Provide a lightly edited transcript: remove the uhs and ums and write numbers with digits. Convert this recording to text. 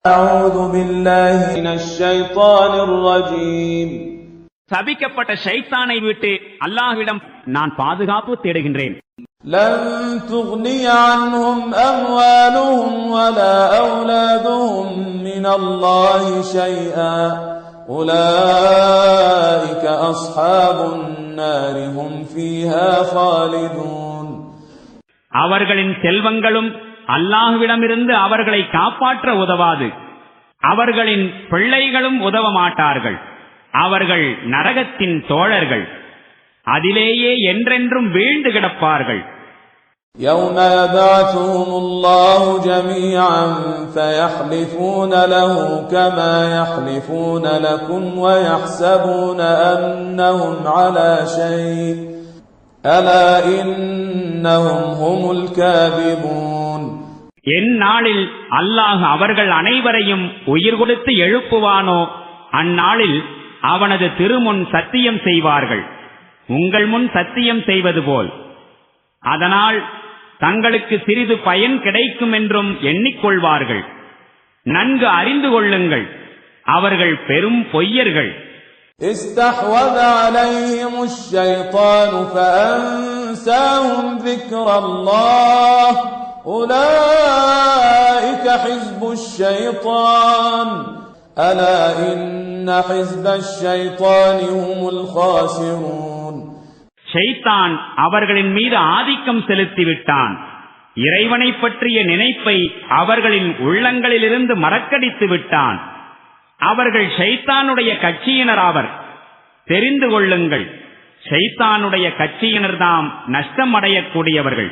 أعوذ بالله من الشيطان الرجيم. சபிக்கப்பட்ட ஷைத்தானை விட்டு அல்லாஹ்விடம் நான் பாதுகாப்பு தேடுகின்றேன். لن تغني عنهم أموالهم ولا أولادهم من الله شيئا أولئك أصحاب النار هم فيها خالدون. அவர்களின் செல்வங்களும் அல்லாஹ்விடமிருந்து அவர்களை காப்பாற்ற உதவாது. அவர்களின் பிள்ளைகளும் உதவ மாட்டார்கள். அவர்கள் நரகத்தின் தோழர்கள். அதிலேயே என்றென்றும் வீழ்ந்து கிடப்பார்கள். يوم يبعثهم الله جميعا فيحلفون له كما يحلفون لكم ويحسبون أنهم على شيء ألا إنهم هم الكاذبون. எந்நாளில் அல்லாஹ் அவர்கள் அனைவரையும் உயிர் கொடுத்து எழுப்புவானோ அந்நாளில் அவனது திருமுன் சத்தியம் செய்வார்கள், உங்கள் முன் சத்தியம் செய்வது போல். அதனால் தங்களுக்கு சிறிது பயன் கிடைக்கும் என்றும் எண்ணிக்கொள்வார்கள். நன்கு அறிந்து கொள்ளுங்கள், அவர்கள் பெரும் பொய்யர்கள். استحوذ عليهم الشيطان فأنساهم ذكر الله أولئك حزب الشيطان ألا إن حزب الشيطان هم الخاسرون. ஷைத்தான் அவர்களின் மீது ஆதிக்கம் செலுத்திவிட்டான். இறைவனை பற்றிய நினைப்பை அவர்களின் உள்ளங்களிலிருந்து மறக்கடித்து விட்டான். அவர்கள் ஷைத்தானுடைய கட்சியினராவர். தெரிந்து கொள்ளுங்கள், ஷைத்தானுடைய கட்சியினர்தாம் நஷ்டம் அடையக்கூடியவர்கள்.